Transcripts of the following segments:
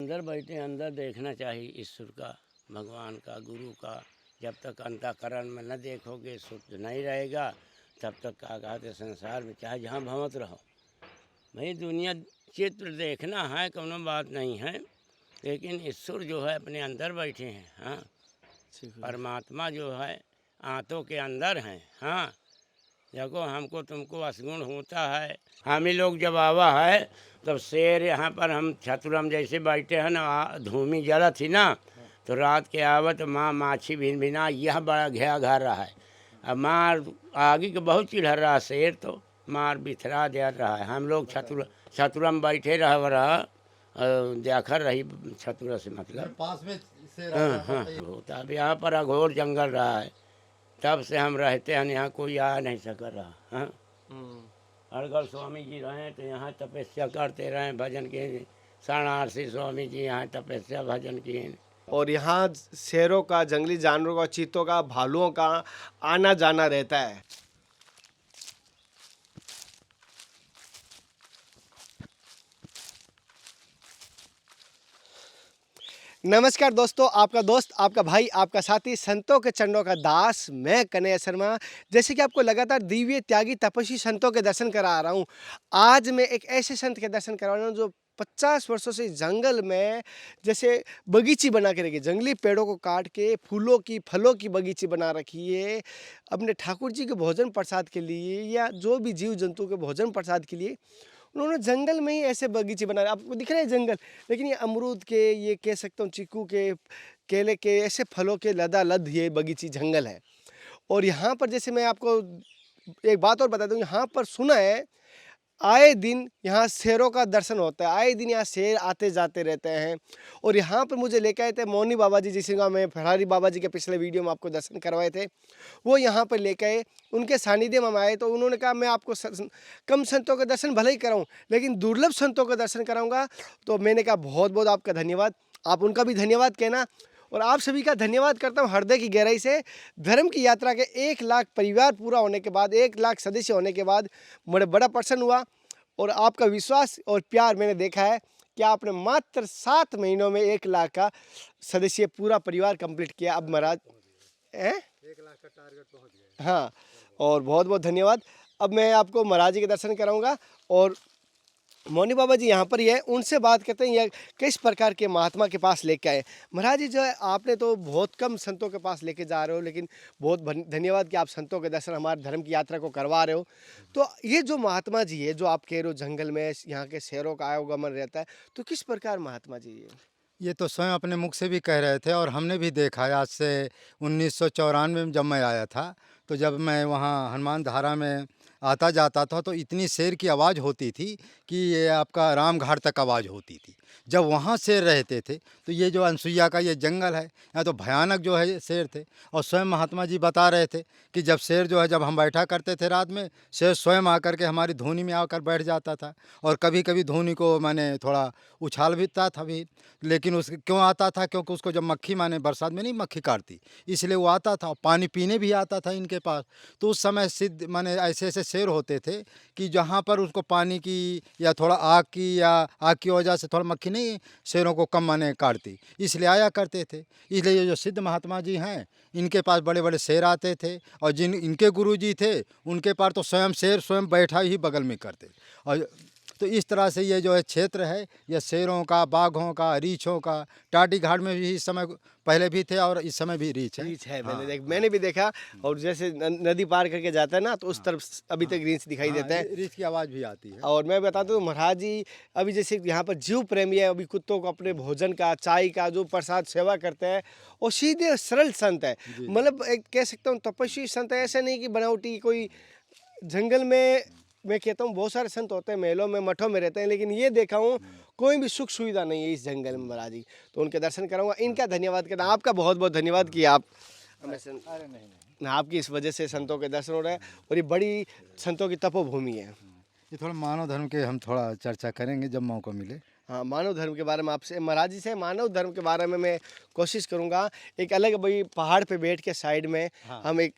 अंदर बैठे अंदर देखना चाहिए ईश्वर का, भगवान का, गुरु का। जब तक अंतःकरण में न देखोगे, शुद्ध नहीं रहेगा, तब तक क्या कहते संसार में चाहे जहाँ भंवत रहो। भाई दुनिया चित्र देखना है, कोनो बात नहीं है, लेकिन ईश्वर जो है अपने अंदर बैठे हैं। हाँ, परमात्मा जो है आंतों के अंदर हैं। हाँ, देखो हमको तुमको असगुण होता है। हम ही लोग जब आवा है तब शेर यहाँ पर हम छतुरम जैसे बैठे हैं ना, धूमी जला थी ना, तो रात के आवत माँ माछी भिन भिना यह बड़ा घया घर रहा है। अब मार आगे के बहुत चिढ़ रहा शेर, तो मार बिथरा दे रहा है। हम लोग छतुरम बैठे रहा देखर रही छतुरा से मतलब पास में से हाँ होता। अब यहाँ पर अघोर जंगल रहा है, तब से हम रहते हैं यहाँ, कोई आ नहीं सक रहा। हाँ, अड़गल स्वामी जी रहे तो यहाँ तपस्या करते रहे, भजन किए। शरणार्थी स्वामी जी यहाँ तपस्या भजन किए। और यहाँ शेरों का, जंगली जानवरों का, चीतों का, भालुओं का आना जाना रहता है। नमस्कार दोस्तों, आपका दोस्त, आपका भाई, आपका साथी, संतों के चरणों का दास, मैं कन्हैया शर्मा। जैसे कि आपको लगातार दिव्य त्यागी तपस्वी संतों के दर्शन करा रहा हूँ, आज मैं एक ऐसे संत के दर्शन करा रहा हूँ जो 50 वर्षों से जंगल में जैसे बगीची बना के रखी, जंगली पेड़ों को काट के फूलों की, फलों की बगीची बना रखी है अपने ठाकुर जी के भोजन प्रसाद के लिए, या जो भी जीव जंतु के भोजन प्रसाद के लिए उन्होंने जंगल में ही ऐसे बगीचे बना रहे। आपको दिख रहे हैं जंगल, लेकिन ये अमरूद के, ये कह सकता हूँ चीकू के, केले के, ऐसे फलों के लदालद ये बगीची जंगल है। और यहाँ पर जैसे मैं आपको एक बात और बता दूँ, यहाँ पर सुना है आए दिन यहाँ शेरों का दर्शन होता है, आए दिन यहाँ शेर आते जाते रहते हैं। और यहाँ पर मुझे लेकर आए थे मौनी बाबा जी, जिसका मैं फरारी बाबा जी के पिछले वीडियो में आपको दर्शन करवाए थे, वो यहाँ पर लेकर आए, उनके सानिध्य में हम आए। तो उन्होंने कहा मैं आपको कम संतों के दर्शन भले ही कराऊँ, लेकिन दुर्लभ संतों का दर्शन कराऊँगा। तो मैंने कहा बहुत बहुत आपका धन्यवाद, आप उनका भी धन्यवाद कहना, और आप सभी का धन्यवाद करता हूँ हृदय की गहराई से। धर्म की यात्रा के 1 लाख परिवार पूरा होने के बाद, 1 लाख सदस्य होने के बाद मुझे बड़ा प्रसन्न हुआ। और आपका विश्वास और प्यार मैंने देखा है कि आपने मात्र 7 महीनों में 1 लाख का सदस्य पूरा परिवार कंप्लीट किया। अब महाराज 1 लाख का टारगेट पहुंच गया। हाँ, और बहुत बहुत धन्यवाद। अब मैं आपको महाराज जी के दर्शन कराऊंगा, और मौनी बाबा जी यहाँ पर ही है, उनसे बात करते हैं यह किस प्रकार के महात्मा के पास लेके आए। महाराज जी जो है, आपने तो बहुत कम संतों के पास लेके जा रहे हो, लेकिन बहुत धन्यवाद कि आप संतों के दर्शन हमारे धर्म की यात्रा को करवा रहे हो। तो ये जो महात्मा जी है, जो आप कह रहे हो जंगल में यहाँ के शेरों का आवागमन रहता है, तो किस प्रकार महात्मा जी है? ये तो स्वयं अपने मुख से भी कह रहे थे, और हमने भी देखा है। आज से 1994 में जब मैं आया था, तो जब मैं वहाँ हनुमान धारा में आता जाता था, तो इतनी शेर की आवाज़ होती थी कि ये आपका राम घाट तक आवाज़ होती थी। जब वहाँ शेर रहते थे, तो ये जो अनसुईया का ये जंगल है, यहाँ तो भयानक जो है शेर थे। और स्वयं महात्मा जी बता रहे थे कि जब शेर जो है, जब हम बैठा करते थे रात में, शेर स्वयं आकर के हमारी धुनी में आकर बैठ जाता था। और कभी कभी धुनी को मैंने थोड़ा उछाल भी था भी, लेकिन उस क्यों आता था, क्योंकि उसको जब मक्खी, माने बरसात में नहीं मक्खी काटती, इसलिए वो आता था। पानी पीने भी आता था इनके पास। तो उस समय सिद्ध माने ऐसे ऐसे शेर होते थे कि जहाँ पर उसको पानी की या थोड़ा आग की वजह से थोड़ा मक्खी नहीं शेरों को कम माने काटती, इसलिए आया करते थे। इसलिए ये जो सिद्ध महात्मा जी हैं, इनके पास बड़े बड़े शेर आते थे। और जिन इनके गुरु जी थे, उनके पास तो स्वयं शेर स्वयं बैठा ही बगल में करते। और तो इस तरह से ये जो है क्षेत्र है, ये शेरों का, बाघों का, रीछों का। टाटी घाट में भी इस समय पहले भी थे, और इस समय भी रीछ है। मैंने भी देखा। और जैसे नदी पार करके जाता है ना, तो उस तरफ अभी तक रीछ दिखाई देता है, रीछ की आवाज़ भी आती है। और मैं बताता हूँ महाराज जी, अभी जैसे यहाँ पर जीव प्रेमी है, अभी कुत्तों को अपने भोजन का, चाय का जो प्रसाद सेवा करते हैं, और सीधे सरल संत है। मतलब एक कह सकता हूँ तपस्वी संत है, ऐसा नहीं कि बनावटी कोई। जंगल में मैं कहता हूँ बहुत सारे संत होते हैं, महलों में, मठों में रहते हैं, लेकिन ये देखा हूँ कोई भी सुख सुविधा नहीं है इस जंगल में महाराज जी। तो उनके दर्शन कराऊंगा, इनका धन्यवाद करना। आपका बहुत बहुत धन्यवाद कि आप हमें अरे नहीं, आपकी इस वजह से संतों के दर्शन हो रहे हैं, और ये बड़ी संतों की तपोभूमि है। ये थोड़ा मानव धर्म के हम थोड़ा चर्चा करेंगे जब मौका मिले। हाँ, मानव धर्म के बारे में आपसे, महाराज जी से मानव धर्म के बारे में मैं कोशिश करूँगा। एक अलग भाई पहाड़ पे बैठ के साइड में हम एक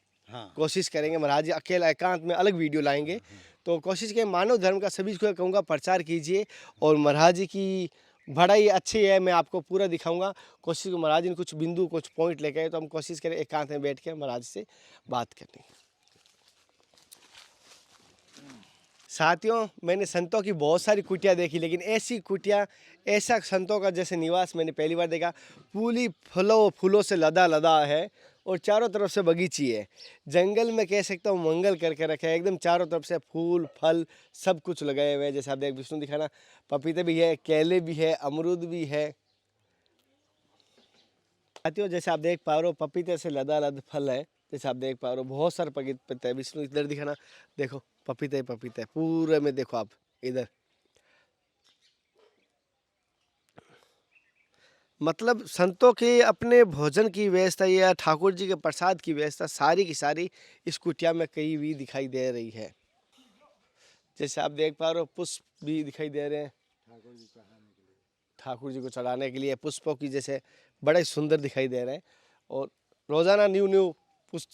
कोशिश करेंगे, महाराज जी अकेला एकांत में अलग वीडियो लाएंगे। तो कोशिश करें, मानव धर्म का सभी को कहूँगा प्रचार कीजिए, और महाराज जी की बड़ा ही अच्छी है। मैं आपको पूरा दिखाऊंगा। कोशिश महाराज जी ने कुछ बिंदु कुछ पॉइंट लेके आए, तो हम कोशिश करें एकांत में बैठ के महाराज से बात करने की। साथियों, मैंने संतों की बहुत सारी कुटिया देखी, लेकिन ऐसी कुटिया, ऐसा संतों का जैसे निवास मैंने पहली बार देखा। पूरी फूलों से लदा लदा है और चारों तरफ से बगीची है। जंगल में कह सकता हूँ मंगल करके रखा है एकदम। चारों तरफ से फूल फल सब कुछ लगाए हुए हैं। जैसे आप देख, विष्णु दिखाना, पपीते भी है, केले भी है, अमरूद भी है। साथियों, जैसे आप देख पा रहे हो पपीते से लदा लद फल है। जैसे आप देख पा रहे हो बहुत सारे पपीते हैं। विष्णु इधर दिखाना, देखो पपीते पपीते पूरे में, देखो आप इधर। मतलब संतों के अपने भोजन की व्यवस्था या ठाकुर जी के प्रसाद की व्यवस्था सारी की सारी इस कुटिया में कहीं भी दिखाई दे रही है। जैसे आप देख पा रहे हो पुष्प भी दिखाई दे रहे हैं ठाकुर जी को चढ़ाने के लिए। पुष्पों की जैसे बड़े सुंदर दिखाई दे रहे हैं, और रोजाना न्यू न्यू पुष्प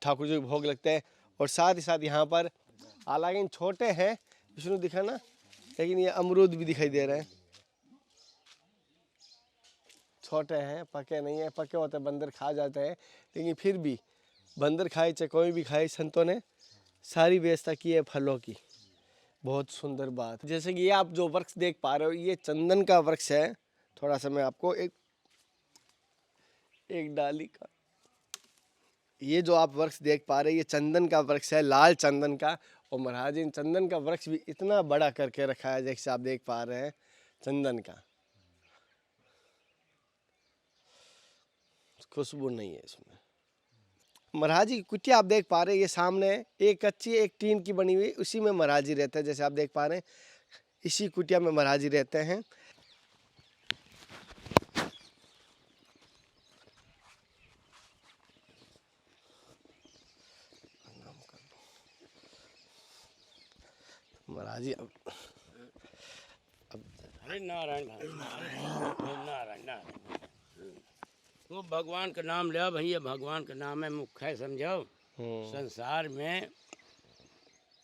ठाकुर जी को भोग लगते हैं। और साथ ही साथ यहाँ पर, हालांकि छोटे हैं विष्णु दिखाना, लेकिन ये अमरूद भी दिखाई दे रहे हैं। छोटे हैं, पके नहीं है। पके होते बंदर खा जाते हैं, लेकिन फिर भी बंदर खाए चाहे कोई भी खाए, संतों ने सारी व्यवस्था की है फलों की। बहुत सुंदर बात। जैसे कि ये आप जो वृक्ष देख पा रहे हो, ये चंदन का वृक्ष है। थोड़ा सा मैं आपको एक डाली का, ये जो आप वृक्ष देख पा रहे हैं, ये चंदन का वृक्ष है, लाल चंदन का। और महाराज जी ने चंदन का वृक्ष भी इतना बड़ा करके रखा है, जैसे आप देख पा रहे हैं चंदन का। खुशबू नहीं है इसमें। महाराज जी की कुटिया आप देख पा रहे हैं, ये सामने एक कच्ची एक टीन की बनी हुई, उसी में महाराज जी रहते हैं। जैसे आप देख पा रहे हैं, इसी कुटिया में महाराज जी रहते हैं। महाराज जी अब अरे नारायण भाई, नारायण नारायण। वो भगवान का नाम ले भैया, भगवान का नाम है मुख्य है, समझो। संसार में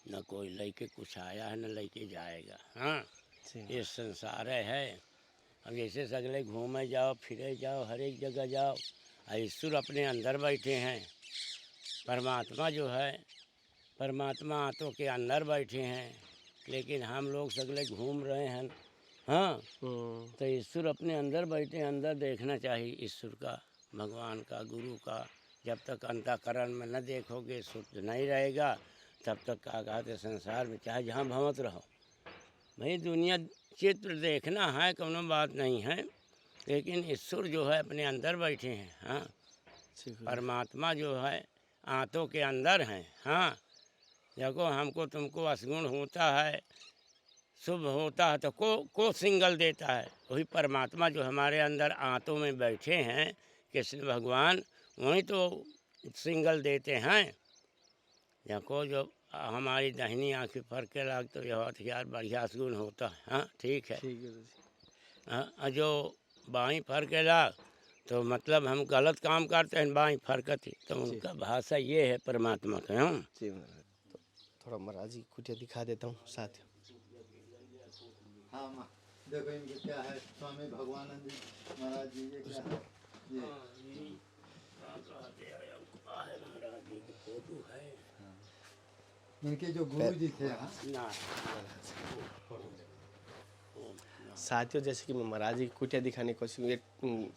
न कोई लेके कुछ आया है, न लेके जाएगा। हाँ, ये संसार है। अब जैसे सगले घूमे जाओ, फिरे जाओ, हर एक जगह जाओ, ईश्वर अपने अंदर बैठे हैं। परमात्मा जो है, परमात्मा आत्मा के अंदर बैठे हैं, लेकिन हम लोग सगले घूम रहे हैं। हाँ, तो ईश्वर अपने अंदर बैठे हैं। अंदर देखना चाहिए ईश्वर का, भगवान का, गुरु का। जब तक अंतःकरण में न देखोगे, शुद्ध नहीं रहेगा, तब तक क्या कहते संसार में चाहे जहाँ भमत रहो। भाई दुनिया चित्र देखना है, कोनो बात नहीं है, लेकिन ईश्वर जो है अपने अंदर बैठे हैं। हाँ, परमात्मा जो है आंतों के अंदर हैं। हाँ, देखो हमको तुमको असगुण होता है, शुभ होता है, तो को सिंगल देता है? वही परमात्मा जो हमारे अंदर आंतों में बैठे हैं, कृष्ण भगवान, वही तो सिंगल देते हैं। देखो जो हमारी दाहिनी आँखें फर के लाग, तो यह हथियार बढ़िया गुण होता है। हाँ, ठीक है। हाँ, जो बाई फर के लाग, तो मतलब हम गलत काम करते हैं, बाई फरकती, तो उनका भाषा ये है परमात्मा का। हम तो थोड़ा महाराज जी कुटिया दिखा देता हूँ साथ। हाँ माँ, देखो इनके क्या है, स्वामी भगवानंद महाराज जी, ये क्या है, ये इनके जो गुरु जी थे। साथियों, जैसे कि मैं महाराज जी की कुटिया दिखाने की कोशिश, ये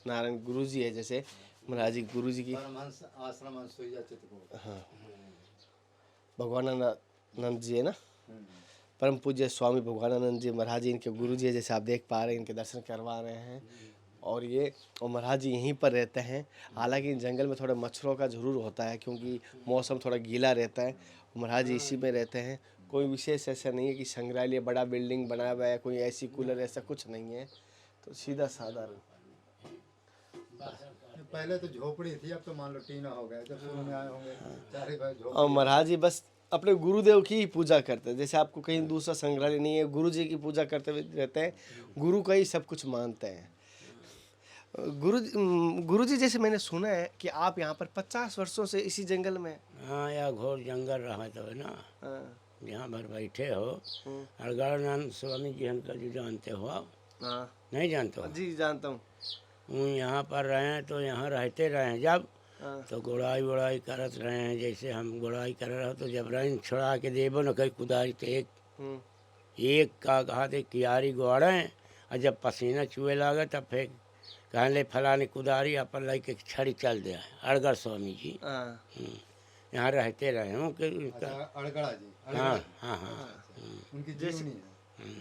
नारायण गुरु जी है। जैसे महाराज जी गुरु जी की आश्रम, हाँ, भगवानानंद जी है ना, परम पूज्य स्वामी भगवानानंद जी महाराज जी इनके गुरु जी है। जैसे आप देख पा रहे हैं, इनके दर्शन करवा रहे हैं। और महाराज जी यहीं पर रहते हैं। हालांकि जंगल में थोड़ा मच्छरों का ज़रूर होता है, क्योंकि मौसम थोड़ा गीला रहता है। महाराज जी इसी में रहते हैं। कोई विशेष ऐसा नहीं है कि संग्रहालय बड़ा बिल्डिंग बनाया हुआ है, कोई ऐसी कूलर, ऐसा कुछ नहीं है। तो सीधा साधारण। पहले तो झोपड़ी थी, अब तो मान लो टीना हो गया। जब शुरू में आए होंगे चारे भाई झोपड़ी। और महाराज जी बस अपने गुरुदेव की ही पूजा करते हैं। जैसे आपको कहीं दूसरा संग्रहालय नहीं है, गुरु जी की पूजा करते हुए रहते हैं। गुरु का ही सब कुछ मानते हैं। गुरु जी, जैसे मैंने सुना है कि आप यहाँ पर 50 वर्षों से इसी जंगल में। हाँ, यह घोर जंगल रहा तो है ना, यहाँ भर बैठे हो। अड़गड़ानंद स्वामी जी का जो जानते हो, हाँ नहीं जानते हो? जी जानता हूँ। वो यहाँ पर रहे हैं तो यहाँ रहते रहे हैं जब, हाँ तो गुड़ाई वुड़ाई करत रहे हैं। जैसे हम गुड़ाई कर रहे हो तो जब रही छुड़ा के देबो न कहीं कुदारी तो एक का कहा थे कियारी गोड़े, और जब पसीना चुए लगे तब फिर कहने ले फलानी कुदारी अपन लाई के छड़ी चल दिया। अड़गड़ स्वामी जी हाँ यहाँ रहते रहे हूँ कि अड़गड़ा जी, हाँ हाँ हाँ उनकी जैसे जीवनी है।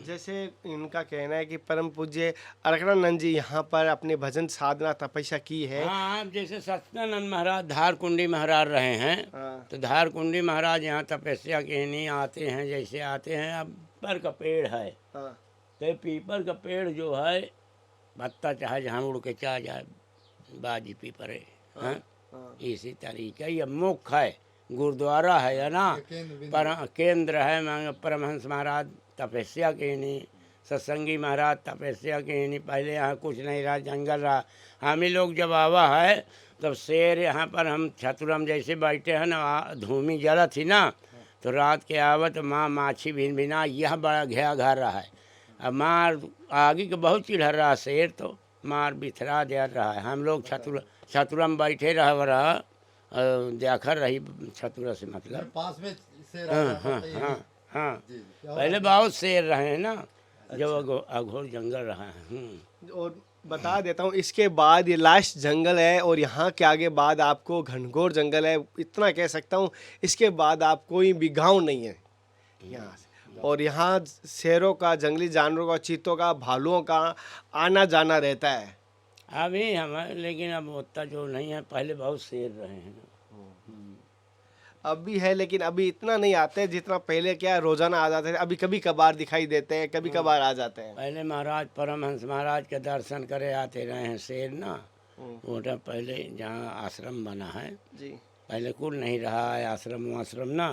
जैसे इनका कहना है कि परम पूज्य अड़कड़ानंद जी यहाँ पर अपने भजन साधना तपस्या की है। हाँ। अब जैसे सत्यानंद महाराज धारकुंडी महाराज रहे हैं, हाँ तो धारकुंडी महाराज यहाँ तपस्या के नहीं आते हैं। जैसे आते हैं, अब पीपल का पेड़ है, हाँ तो पीपल का पेड़ जो है पत्ता चाहे जहाँ उड़ के चाह जाए बाजी पीपरे। हाँ हाँ इसी तरीके ये मुख्य है, गुरुद्वारा है ना, पर केंद्र है। परमहंस महाराज तपस्या के नहीं, सत्संगी महाराज तपस्या के नहीं। पहले यहाँ कुछ नहीं रहा, जंगल रहा। हम ही लोग जब आवा है तब शेर यहाँ पर हम छतुरम जैसे बैठे हैं ना, धूमी जला थी ना, तो रात के आवत माँ माछी भिन भिना, यह बड़ा घया घर रहा है। अब मार आगे के बहुत चिढ़ रहा शेर, तो मार बिथरा दे रहा है। हम लोग छतुरम बैठे रहा देखर रही छतुरा से मतलब। पास में से हाँ हाँ हाँ हाँ पहले बहुत शेर रहे हैं ना, जब अघोर जंगल रहा है। और बता देता हूँ, इसके बाद ये लास्ट जंगल है और यहाँ के आगे बाद आपको घनघोर जंगल है, इतना कह सकता हूँ। इसके बाद आप कोई भी गाँव नहीं है यहाँ से। और यहाँ शेरों का, जंगली जानवरों का, चीतों का, भालुओं का आना जाना रहता है। अभी हमारे लेकिन अब उतना जो नहीं है, पहले बहुत शेर रहे हैं ना। अब भी है लेकिन अभी इतना नहीं आते जितना पहले क्या रोजाना आ जाते थे। अभी कभी कभार दिखाई देते हैं, कभी कभार आ जाते हैं। पहले महाराज परमहंस महाराज के दर्शन करे आते रहे हैं शेर ना। वो तो पहले जहाँ आश्रम बना है, जी पहले कुल नहीं रहा है आश्रम ना,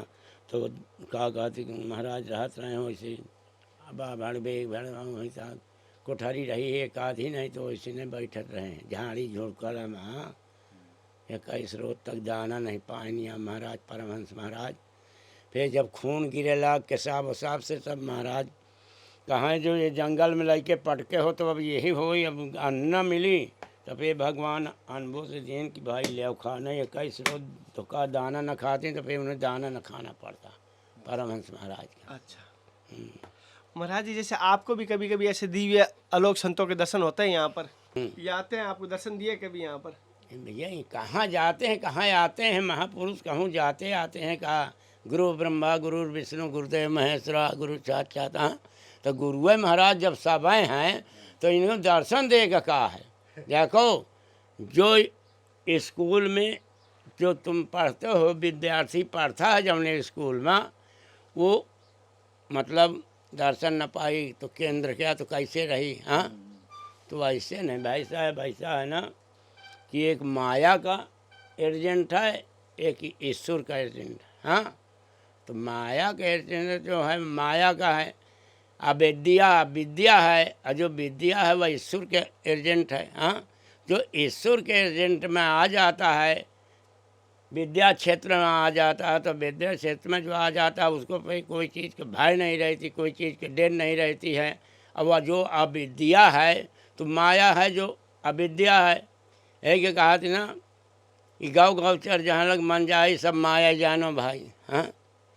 तो का कहते महाराज रहत रहे हो वैसे। अब भड़ बेग भड़ वैसा कोठरी रही एक आधी, नहीं तो वैसे नहीं बैठत रहे हैं झाड़ी झोंकड़ में। 21 रोज तक दाना नहीं पानिया महाराज परमहंस महाराज। फिर जब खून गिरे लग केसाब वसाब से सब महाराज कहाँ जो ये जंगल में लगे पटके हो, तो अब यही हो, अब अन्न मिली तो फिर भगवान अनबो से देन कि भाई ले खाना। 21 रोज तो का दाना न खाते तो फिर उन्हें दाना न खाना पड़ता परमहंस महाराज का। अच्छा महाराज जी, जैसे आपको भी कभी कभी ऐसे दिव्य आलोक संतों के दर्शन होते हैं यहाँ पर? ये आते हैं, आपको दर्शन दिए कभी यहाँ पर? भैया ये कहाँ जाते हैं कहाँ आते हैं महापुरुष, कहूँ जाते आते हैं। कहा गुरु ब्रह्मा गुरु विष्णु गुरुदेव महेश्वरा गुरु साक्षात। तो गुरुए महाराज जब सब आए हैं तो इनको दर्शन देगा कहा है। देखो जो स्कूल में जो तुम पढ़ते हो, विद्यार्थी पढ़ता है जमने स्कूल में, वो मतलब दर्शन न पाई तो केंद्र क्या तो कैसे रही। हाँ तो ऐसे नहीं, वैसा है ना कि एक माया का एजेंट है, एक ईश्वर का एजेंट है। हाँ तो माया का एजेंट जो है माया का है, विद्या है, और जो विद्या है वह ईश्वर के एजेंट है। हाँ जो ईश्वर के एजेंट में आ जाता है, विद्या क्षेत्र में आ जाता है, तो विद्या क्षेत्र में जो आ जाता है उसको कोई चीज़ के भय नहीं रहती, कोई चीज़ के डर नहीं रहती है। अब वह जो अविद्या है तो माया है, जो अविद्या है। एक कहा थी ना कि गाँव गाँव चर जहाँ लग मन जाए सब माया जानो भाई। हाँ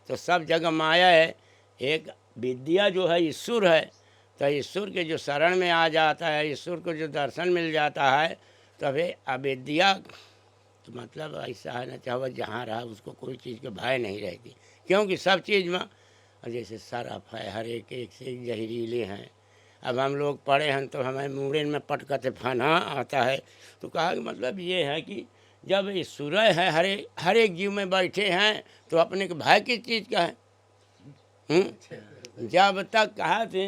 तो सब जगह माया है। एक विद्या जो है ईश्वर है, तो ईश्वर के जो शरण में आ जाता है, ईश्वर को जो दर्शन मिल जाता है, तो फिर अविद्या तो मतलब ऐसा है ना, चाहे जहाँ रहा उसको कोई चीज़ के भय नहीं रहती, क्योंकि सब चीज़ में जैसे सरफ है, हर एक से जहरीले हैं। अब हम लोग पढ़े हैं तो हमें मुड़न में पटकते फना आता है। तो कहा कि मतलब ये है कि जब ईश्वर है हर एक जीव में बैठे हैं, तो अपने के भय किस चीज़ का है। जब तक कहा थे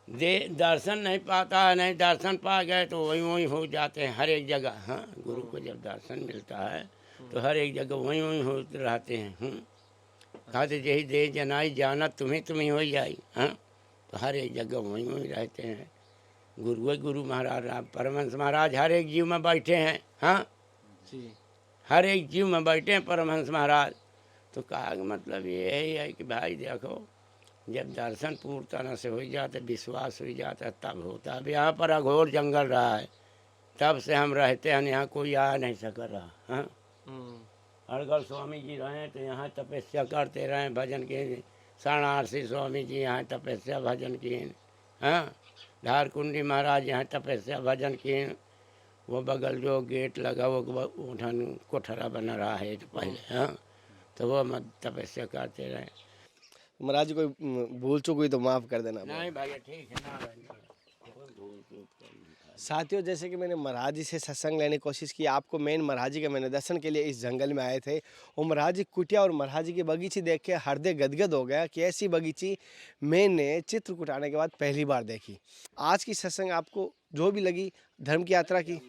दर्शन नहीं पाता है, नहीं दर्शन पा गए तो वही हो जाते हैं हर एक जगह। हाँ गुरु को जब दर्शन मिलता है तो हर एक जगह वही हो रहते हैं। कहते यही दे जनाई जाना तुम्हें हो जाई। हाँ तो हर एक जगह वही रहते हैं। गुरु महाराज परमहंस महाराज हर एक जीव में बैठे हैं। हाँ जी हर एक जीव में बैठे हैं परमहंस महाराज। तो कहा कि मतलब यही है कि भाई देखो जब दर्शन पूर्ण तरह से हो जाते, विश्वास हो जाता, तब होता। अब यहाँ पर अघोर जंगल रहा है, तब से हम रहते हैं, यहाँ कोई आ नहीं सक रहा। हाँ, अड़गल स्वामी जी रहे तो यहाँ तपस्या करते रहे, भजन किए। शरणार्थी स्वामी जी यहाँ तपस्या भजन किए। हाँ, धारकुंडी महाराज यहाँ तपस्या भजन किए। वो बगल जो गेट लगा वो उठन कोठरा बना रहा है तो पहले। हाँ, तो वो मत तपस्या करते रहे। महाराज कोई भूल चूक हुई तो माफ़ कर देना। नहीं भैया, ठीक है ना, कोई भूल चूक करनी। साथियों, जैसे कि मैंने महाराज जी से सत्संग लेने की कोशिश की, आपको मेन महाराज जी के मैंने दर्शन के लिए इस जंगल में आए थे, और महाराज जी कुटिया और महाराज जी की बगीची देख के हृदय गदगद हो गया कि ऐसी बगीची मैंने चित्रकूट आने के बाद पहली बार देखी। आज की सत्संग आपको जो भी लगी धर्म की यात्रा की,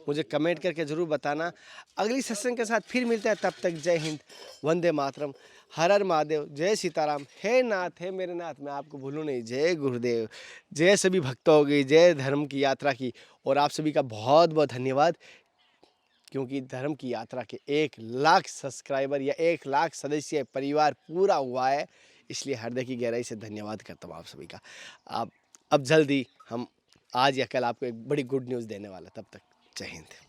मुझे कमेंट करके ज़रूर बताना। अगली सत्संग के साथ फिर मिलते हैं, तब तक जय हिंद, वंदे मातरम, हर हर महादेव, जय सीताराम। हे नाथ, हे मेरे नाथ, मैं आपको भूलूँ नहीं। जय गुरुदेव, जय सभी भक्तों की, जय धर्म की यात्रा की। और आप सभी का बहुत बहुत धन्यवाद, क्योंकि धर्म की यात्रा के 1 लाख सब्सक्राइबर या 1 लाख सदस्य परिवार पूरा हुआ है, इसलिए हृदय की गहराई से धन्यवाद करता हूँ आप सभी का। आप अब जल्दी हम आज या कल आपको एक बड़ी गुड न्यूज़ देने वाला। तब तक जय हिंद।